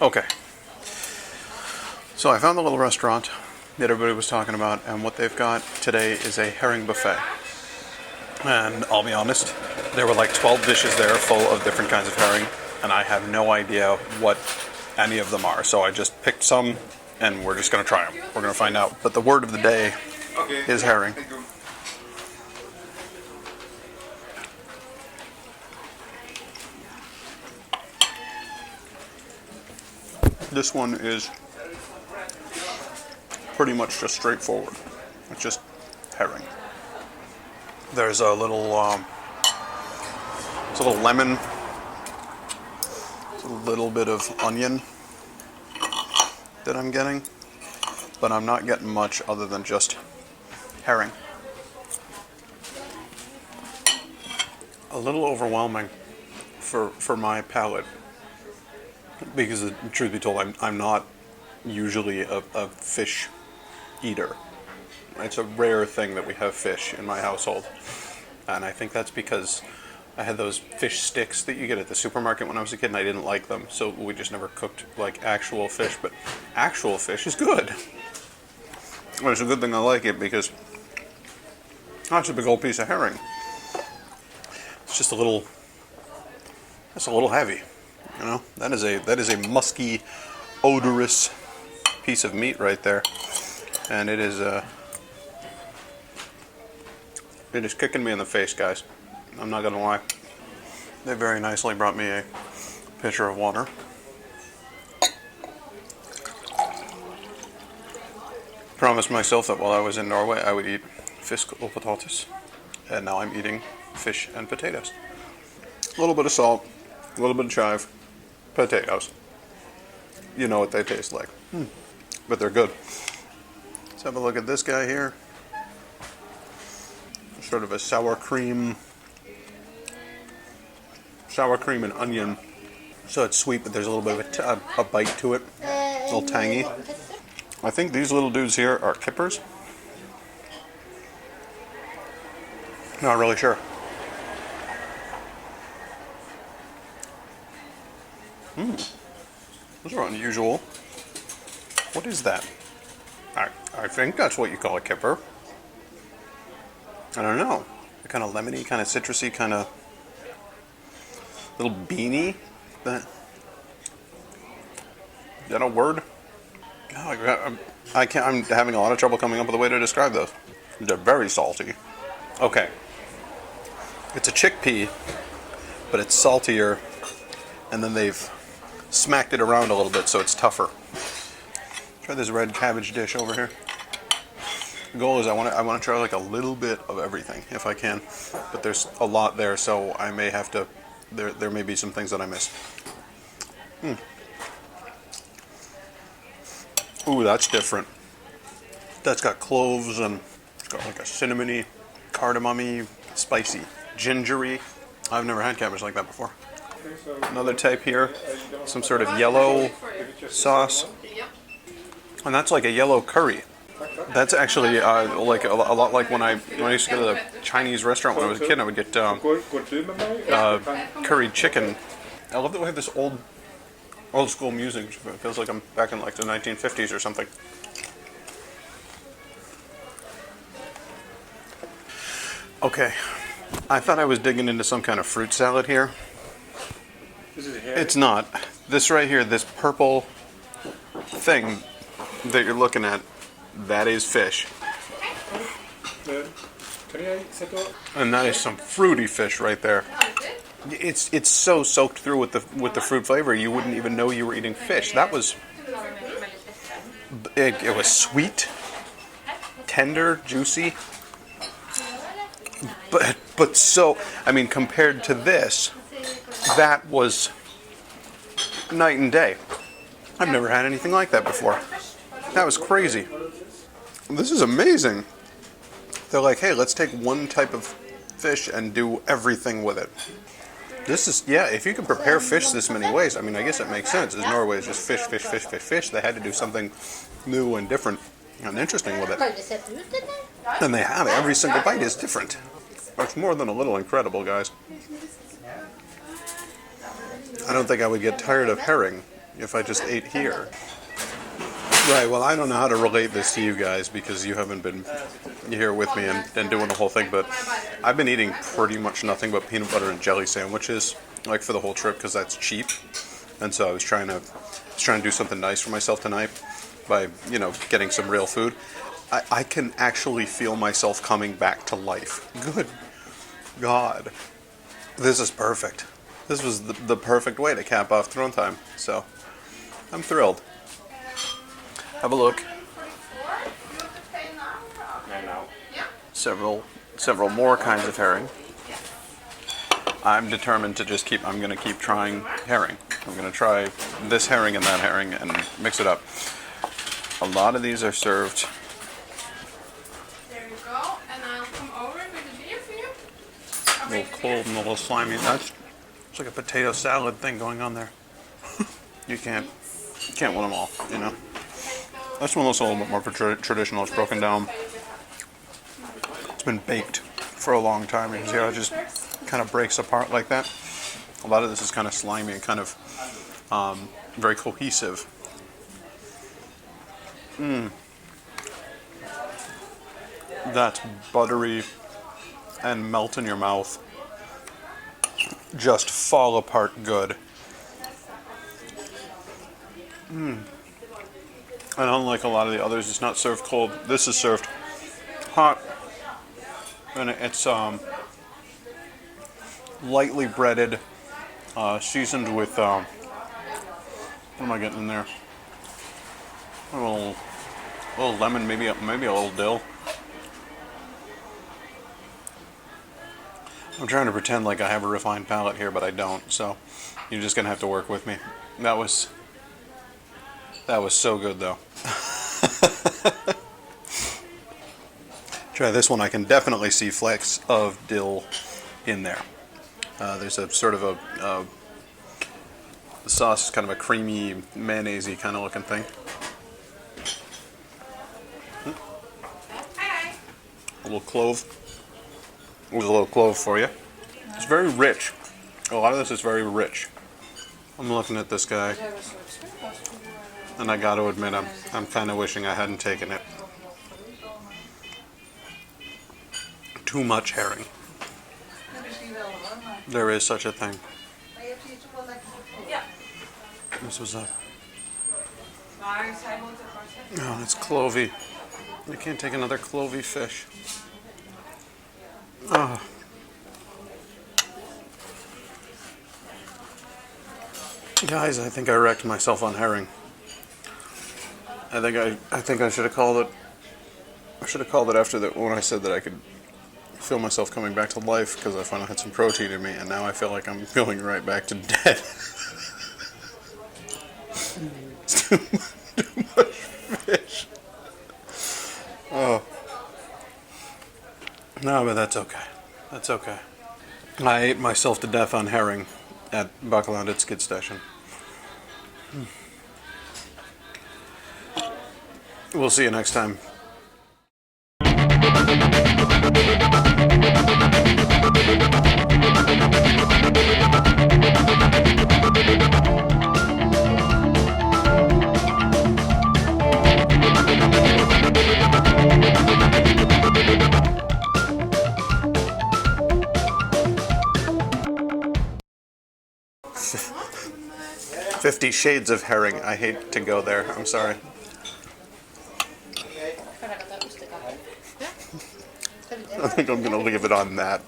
Okay, so I found the little restaurant that everybody was talking about, and what they've got today is a herring buffet. And I'll be honest, there were like 12 dishes there full of different kinds of herring, and I have no idea what any of them are. So I just picked some, and we're just going to try them. We're going to find out. But the word of the day is herring. This one is pretty much just straightforward. It's just herring. There's a little, it's a little lemon, it's a little bit of onion that I'm getting, but I'm not getting much other than just herring. A little overwhelming for my palate. Because, truth be told, I'm not usually a fish eater. It's a rare thing that we have fish in my household. And I think that's because I had those fish sticks that you get at the supermarket when I was a kid, and I didn't like them. So we just never cooked like actual fish. But actual fish is good. Well, it's a good thing I like it because that's a big old piece of herring. It's just a little heavy. You know, that is a musky, odorous piece of meat right there, and it is kicking me in the face, guys. I'm not gonna lie. They very nicely brought me a pitcher of water. Promised myself that while I was in Norway, I would eat fisk og potatis, and now I'm eating fish and potatoes. A little bit of salt, a little bit of chive. Potatoes. You know what they taste like. But they're good. Let's have a look at this guy here. Sort of a sour cream and onion. So it's sweet, but there's a little bit of a bite to it. A little tangy. I think these little dudes here are kippers. Not really sure. Those are unusual. What is that? I think that's what you call a kipper. I don't know. Kind of lemony, kind of citrusy, kind of little beanie. Is that a word? God, I'm having a lot of trouble coming up with a way to describe those. They're very salty. Okay. It's a chickpea, but it's saltier, and then they've smacked it around a little bit so it's tougher. Try this red cabbage dish over here. The goal is I want to try like a little bit of everything if I can, but there's a lot there, so I may have to. There may be some things that I miss. Ooh, that's different. That's got cloves and it's got like a cinnamony, cardamom-y, spicy, gingery. I've never had cabbage like that before. Another type here, some sort of yellow sauce, and that's like a yellow curry. That's actually like a lot like when I used to go to the Chinese restaurant when I was a kid. I would get curried chicken. I love that we have this old school music. It feels like I'm back in like the 1950s or something. Okay, I thought I was digging into some kind of fruit salad here. It's not. This right here, this purple thing that you're looking at, that is fish. And that is some fruity fish right there. It's so soaked through with the fruit flavor, you wouldn't even know you were eating fish. That was it was sweet, tender, juicy. But so, I mean, compared to this, that was night and day. I've never had anything like that before. That was crazy. This is amazing. They're like, hey, let's take one type of fish and do everything with it. This is, yeah, if you can prepare fish this many ways, I mean, I guess it makes sense. As Norway is just fish, fish, fish, fish, fish. They had to do something new and different and interesting with it. And they have. Every single bite is different. It's more than a little incredible, guys. I don't think I would get tired of herring if I just ate here. Right, well, I don't know how to relate this to you guys because you haven't been here with me and doing the whole thing, but I've been eating pretty much nothing but peanut butter and jelly sandwiches, like for the whole trip, because that's cheap. And so I was trying to do something nice for myself tonight by, getting some real food. I can actually feel myself coming back to life. Good God. This is perfect. This was the perfect way to cap off throne time. So, I'm thrilled. Have a look. And now, several more kinds of herring. I'm determined to just I'm going to keep trying herring. I'm going to try this herring and that herring and mix it up. A lot of these are served. There you go, and I'll come over with a beer for you. A little cold and a little slimy. It's like a potato salad thing going on there. You can't win them all, This one looks a little bit more traditional. It's broken down. It's been baked for a long time. You can see how it just kind of breaks apart like that. A lot of this is kind of slimy and kind of very cohesive. That's buttery and melt in your mouth. Just fall apart good. And unlike a lot of the others, it's not served cold. This is served hot. And it's lightly breaded, seasoned with, what am I getting in there? A little lemon, maybe a little dill. I'm trying to pretend like I have a refined palate here, but I don't, so you're just going to have to work with me. That was so good, though. Try this one. I can definitely see flecks of dill in there. There's a sort of the sauce is kind of a creamy, mayonnaise-y kind of looking thing. A little clove. With a little clove for you. It's very rich. A lot of this is very rich. I'm looking at this guy, and I got to admit, I'm kind of wishing I hadn't taken it. Too much herring. There is such a thing. This was a... Oh, it's clovey. I can't take another clovey fish. Oh. Guys, I think I wrecked myself on herring. I think I should have called it. I should have called it after that when I said that I could feel myself coming back to life because I finally had some protein in me, and now I feel like I'm going right back to dead. It's too much fish. Oh. No, but that's okay. That's okay. I ate myself to death on herring at Bakklandet Skydsstasjon. We'll see you next time. 50 Shades of Herring. I hate to go there. I'm sorry. I think I'm going to leave it on that.